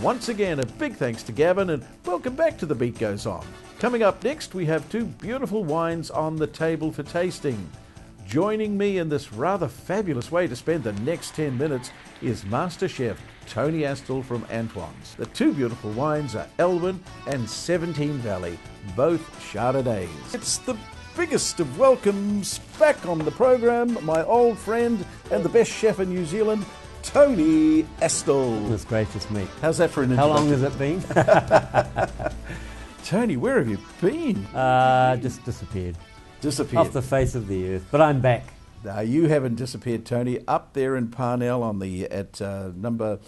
once again, a big thanks to Gavin and welcome back to The Beat Goes On. Coming up next, we have two beautiful wines on the table for tasting. Joining me in this rather fabulous way to spend the next 10 minutes is Master Chef Tony Astle from Antoine's. The two beautiful wines are Elwyn and 17 Valley, both Chardonnays. It's the biggest of welcomes back on the program, my old friend and the best chef in New Zealand, Tony Astle. Goodness gracious me. How's that for an How introduction? long has it been? Tony, where have you been? Just disappeared. Disappeared. Off the face of the earth. But I'm back. No, you haven't disappeared, Tony. Up there in Parnell at number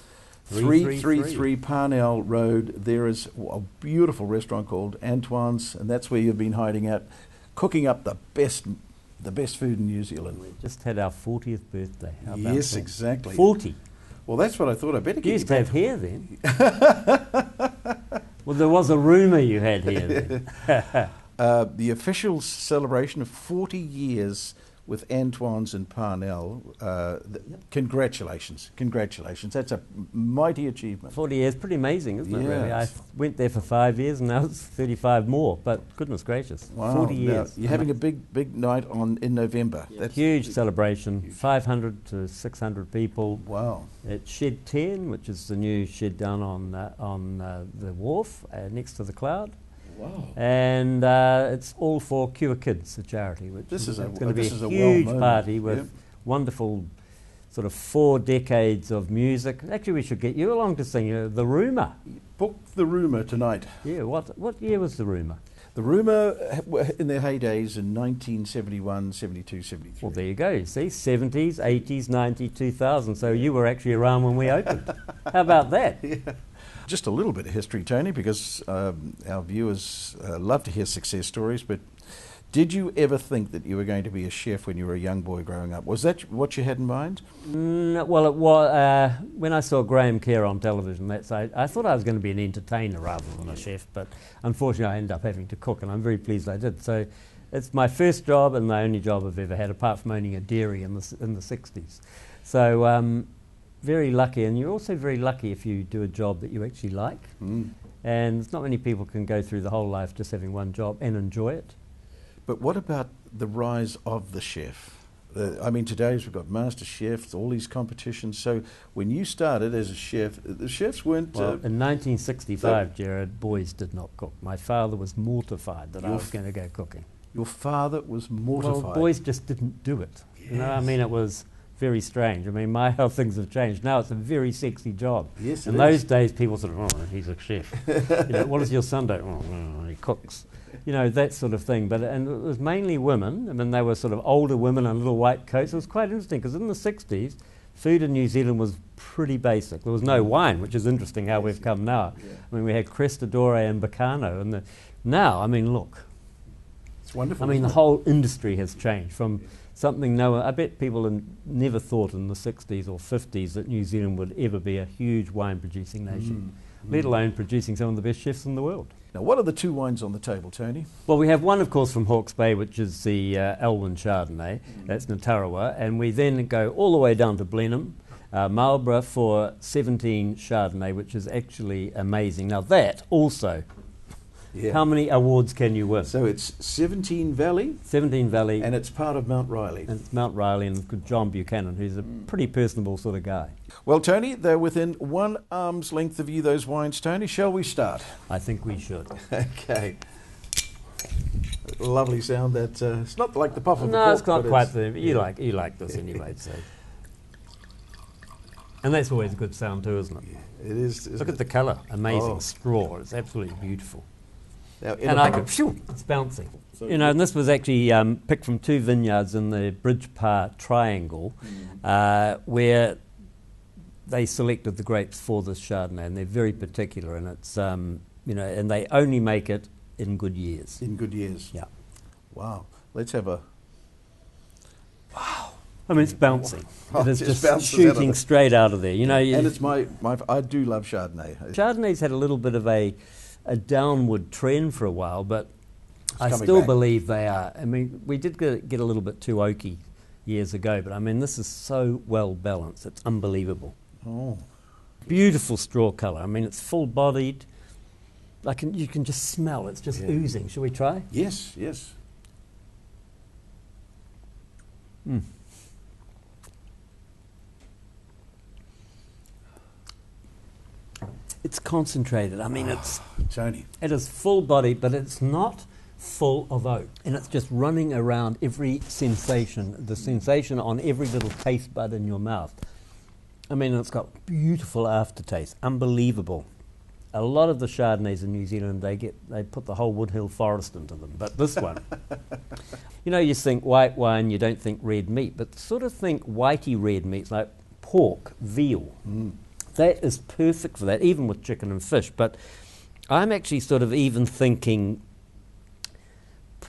333 Parnell Road, there is a beautiful restaurant called Antoine's, and that's where you've been hiding out, cooking up the best food in New Zealand. We just had our 40th birthday. How about Yes, that? exactly. 40. Well, that's what I thought. I better You get used you to back. have hair then. Well, there was a rumour you had hair then. The official celebration of 40 years with Antoine's in Parnell. Congratulations. That's a mighty achievement. 40 years, pretty amazing, isn't it, really? I Yes. went there for 5 years and now it's 35 more, but goodness gracious, Wow. 40 Now, years. you're having a big night in November. That's Huge celebration, 500 to 600 people. Wow. At Shed 10, which is the new shed down on the wharf next to the Cloud. Wow. And it's all for Cure Kids, a charity, which This is going to be this a is a huge well-known- party with Yep. wonderful sort of 4 decades of music. Actually, we should get you along to sing The Rumour. Book the Rumour tonight. Yeah, what year was The Rumour? The Rumour were in their heydays in 1971, 72, 73. Well, there you go. You see, 70s, 80s, 90s, 2000. So you were actually around when we opened. How about that? Yeah. Just a little bit of history, Tony, because our viewers love to hear success stories, but did you ever think that you were going to be a chef when you were a young boy growing up? Was that what you had in mind? Well, it was, when I saw Graham Kerr on television, I thought I was going to be an entertainer rather than a chef, but unfortunately I ended up having to cook, and I'm very pleased I did. So it's my first job and my only job I've ever had, apart from owning a dairy in the 60s. So very lucky, and you're also very lucky if you do a job that you actually like. Mm. And it's not many people can go through the whole life just having one job and enjoy it. But what about the rise of the chef? I mean, today's we've got master chefs, all these competitions. So when you started as a chef, the chefs weren't... Well, in 1965, Gerard, boys did not cook. My father was mortified that I was going to go cooking. Your father was mortified. Well, boys just didn't do it. Yes. You know, I mean, it was very strange. I mean, how things have changed. Now it's a very sexy job. Yes, in those days, people sort of, oh, he's a chef. You know, what does your son do? Oh, he cooks. You know, that sort of thing. And it was mainly women. I mean, they were sort of older women in little white coats. It was quite interesting because in the 60s, food in New Zealand was pretty basic. There was no wine, which is interesting how we've come now. Yeah. I mean, we had Crestadore and Bacano. And now, I mean, look. It's wonderful. I mean, isn't the whole industry has changed from something I bet people never thought in the 60s or 50s that New Zealand would ever be a huge wine producing nation, let alone producing some of the best chefs in the world. Now, what are the two wines on the table, Tony? Well, we have one, of course, from Hawke's Bay, which is the Elwyn Chardonnay. That's Ngatawara. And we then go all the way down to Blenheim, Marlborough for 17 Chardonnay, which is actually amazing. Now, that also, how many awards can you win? So it's 17 Valley. 17 Valley. And it's part of Mount Riley. And it's Mount Riley and John Buchanan, who's a pretty personable sort of guy. Well, Tony, they're within one arm's length of you, those wines, Tony. Shall we start? I think we should. Okay. Lovely sound. That it's not like the puff of a No, cork, it's not but quite the... You like this anyway, so... And that's always a good sound too, isn't it? Yeah, it is. Look at the colour. Amazing Oh. straw. It's absolutely beautiful. Now, And I could... Phew, it's bouncing. So you know, and this was actually picked from 2 vineyards in the Bridgepa Triangle where they selected the grapes for this Chardonnay, and they're very particular, and it's, you know, and they only make it in good years. in good years. Yeah. Wow. Let's have a... Wow. I mean, it's bouncing. Oh, It is just just bounces out of shooting it. straight out of there. You know, And it's my I do love Chardonnay. Chardonnay's had a little bit of a downward trend for a while, but I coming still back. believe they are. I mean, we did get a little bit too oaky years ago, but I mean, this is so well balanced. It's unbelievable. Oh. Beautiful straw colour. I mean, it's full-bodied. You can just smell. It's just oozing. Shall we try? Yes, yes. Mm. It's concentrated. I mean, Tony. it is full-bodied, but it's not full of oak, and it's just running around every sensation, the sensation on every little taste bud in your mouth. I mean, it's got beautiful aftertaste, unbelievable. A lot of the Chardonnays in New Zealand, they put the whole Woodhill forest into them, but this one, you think white wine, you don't think red meat, but sort of think whitey red meats like pork, veal. That is perfect for that, even with chicken and fish. But I'm actually sort of even thinking,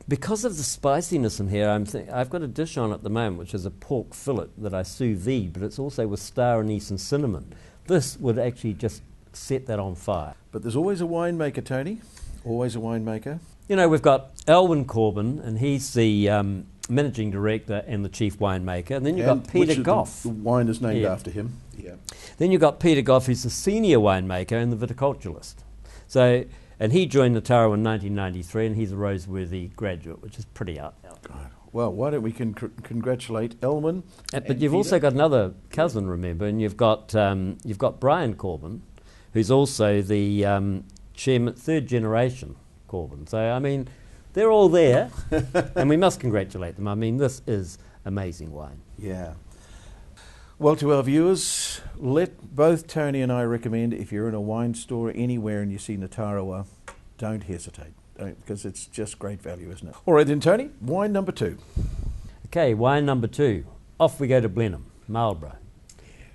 because of the spiciness in here, I've got a dish on at the moment, which is a pork fillet that I sous vide, but it's also with star anise and cinnamon. This would actually just set that on fire. But there's always a winemaker, Tony. Always a winemaker. We've got Elwyn Corbin, and he's the managing director and the chief winemaker. And then you've got Peter Goff. The wine is named after him. Yeah. Then you've got Peter Goff, who's the senior winemaker and the viticulturalist. And he joined Ngatawara in 1993, and he's a Roseworthy graduate, which is pretty out. Well, why don't we congratulate Elwyn? But you've also got another cousin, remember, and you've got Brian Corbin, who's also the chairman, third generation Corbin. So, I mean, they're all there, and we must congratulate them. I mean, this is amazing wine. Yeah. Well, to our viewers, let both Tony and I recommend, if you're in a wine store anywhere and you see Ngatawara, don't hesitate, because it's just great value, isn't it? All right then, Tony, wine number 2. Okay, wine number 2. Off we go to Blenheim, Marlborough.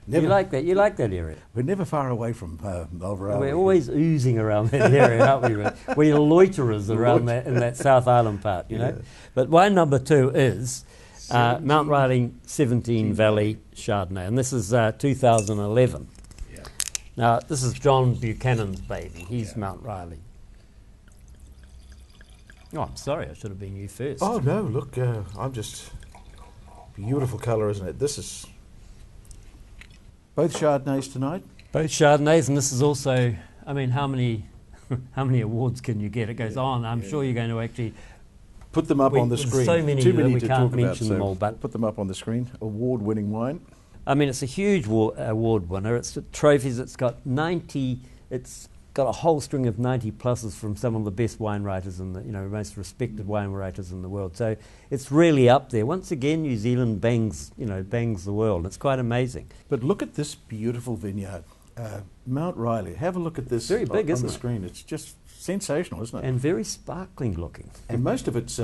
You like that? You like that area? We're never far away from Marlborough. We're always oozing around that area, aren't we? We're loiterers around that in that South Island part, you know. But wine number 2 is Mount Riley 17 Valley Chardonnay, and this is 2011. Yeah. Now, this is John Buchanan's baby. He's Mount Riley. Oh, I'm sorry, I should have been you first. Oh, no, look, I'm just... Beautiful colour, isn't it? This is... Both Chardonnays tonight? Both Chardonnays, and this is also... I mean, how many awards can you get? It goes on. I'm sure you're going to actually... Put them up on the screen. So many Too many we to can't talk mention about, them all, but put them up on the screen. Award-winning wine. I mean, it's a huge award winner. It's trophies. It's got 90. It's got a whole string of 90 pluses from some of the best wine writers and the most respected wine writers in the world. So it's really up there. Once again, New Zealand bangs the world. It's quite amazing. But look at this beautiful vineyard, Mount Riley. Have a look at this. Very big, on the screen. It's just sensational, isn't it? And very sparkling looking. And most of it's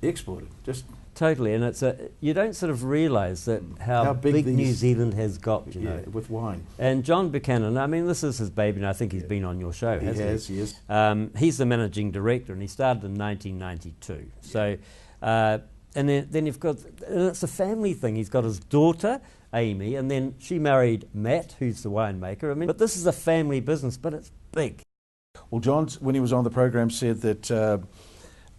exported. Just totally. And it's you don't sort of realise that how big New Zealand has got, you know, with wine. And John Buchanan, I mean, this is his baby, and I think he's been on your show, hasn't he? He has. He's the managing director, and he started in 1992. So, and then you've got, and it's a family thing. He's got his daughter, Amy, and then she married Matt, who's the winemaker. I mean, but this is a family business, but it's big. Well, John, when he was on the program, said that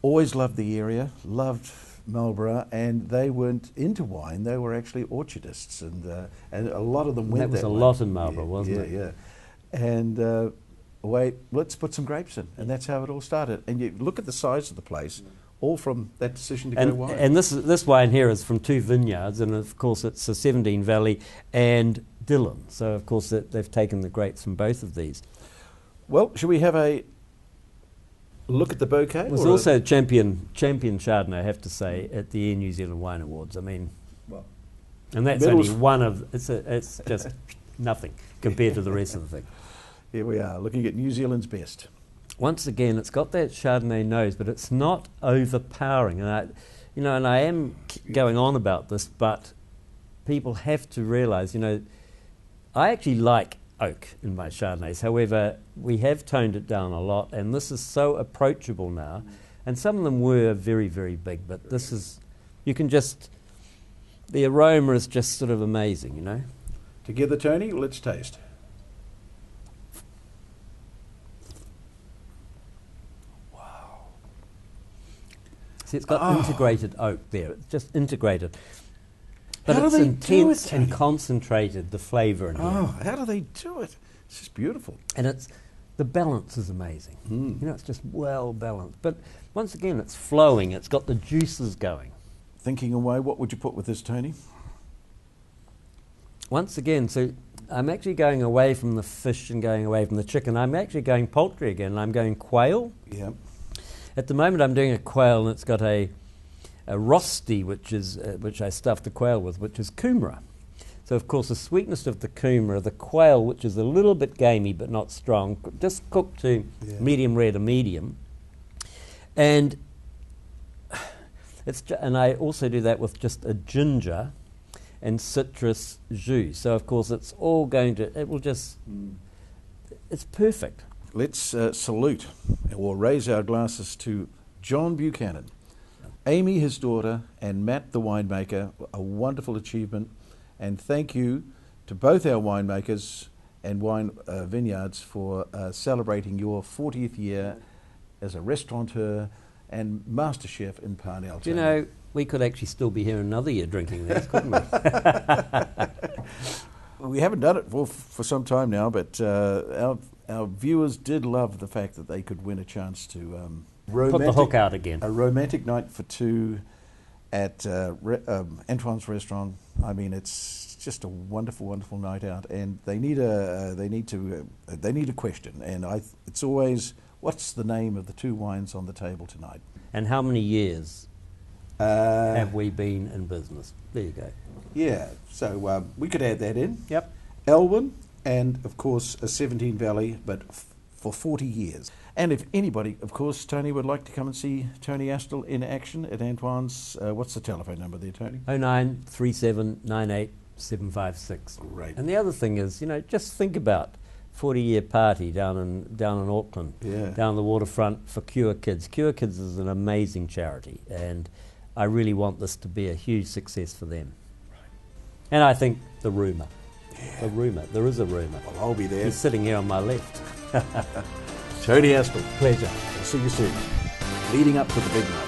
always loved the area, loved Marlborough, and they weren't into wine. They were actually orchardists, and a lot of them went that way. That was a lot in Marlborough, wasn't it? Yeah. And let's put some grapes in, and that's how it all started. And you look at the size of the place, all from that decision to go wine. And this wine here is from 2 vineyards, and of course it's a 17 Valley and Dillon. So of course they've taken the grapes from both of these. Well, should we have a look at the bouquet? There's also champion Chardonnay, I have to say, at the Air New Zealand Wine Awards. I mean, and that's only one of. It's just nothing compared to the rest of the thing. Here we are, looking at New Zealand's best. Once again, it's got that Chardonnay nose, but it's not overpowering. And I am going on about this, but people have to realise, I actually like oak in my Chardonnays. However, we have toned it down a lot, and this is so approachable now. And some of them were very, very big, but this is, the aroma is just sort of amazing, Together, Tony, let's taste. Wow. See, it's got integrated oak there. It's just integrated. But How do it's they do intense it, and Tony? concentrated, the flavour in here. Oh, how do they do it? It's just beautiful. And the balance is amazing. Mm. You know, it's just well balanced. But once again, it's flowing. It's got the juices going. Thinking away, what would you put with this, Tony? Once again, so I'm actually going away from the fish and going away from the chicken. I'm actually going poultry again. I'm going quail. Yeah. At the moment, I'm doing a quail, and it's got a rosti, which I stuffed the quail with, which is kumara. So, of course, the sweetness of the kumara, the quail, which is a little bit gamey but not strong, just cooked to medium rare to medium. And and I also do that with just a ginger and citrus jus. So, of course, it's all going to, it will just, it's perfect. Let's salute or raise our glasses to John Buchanan, Amy, his daughter, and Matt, the winemaker. A wonderful achievement. And thank you to both our winemakers and wine vineyards for celebrating your 40th year as a restaurateur and master chef in Parnell. Do you know, we could actually still be here another year drinking these, couldn't we? We haven't done it for some time now, but our viewers did love the fact that they could win a chance to Put the hook out again. A romantic night for two at Antoine's restaurant. I mean, it's just a wonderful, wonderful night out, and they need a question, and it's always, what's the name of the two wines on the table tonight? And how many years have we been in business? There you go. Yeah, so we could add that in. Yep. Elwyn, and of course a 17 Valley, but for 40 years. And if anybody, of course, Tony, would like to come and see Tony Astle in action at Antoine's, what's the telephone number there, Tony? 0937987756. Great. And the other thing is, you know, just think about 40-year party down in Auckland, down the waterfront for Cure Kids. Cure Kids is an amazing charity, and I really want this to be a huge success for them. Right. And I think the rumour. Yeah. There is a rumour. Well, I'll be there. He's sitting here on my left. Tony Astle. Pleasure. I'll see you soon. Leading up to the big night.